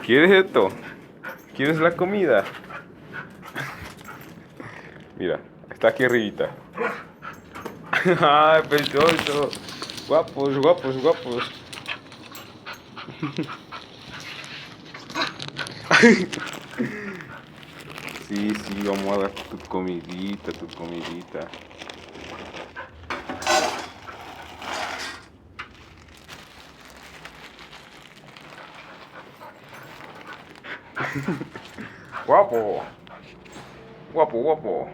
¿Quieres esto? ¿Quieres la comida? Mira, está aquí arribita. ¡Ay, pechocho! Guapos, guapos, guapos. Sí, sí, vamos a dar tu comidita, tu comidita. Guapo, guapo, guapo.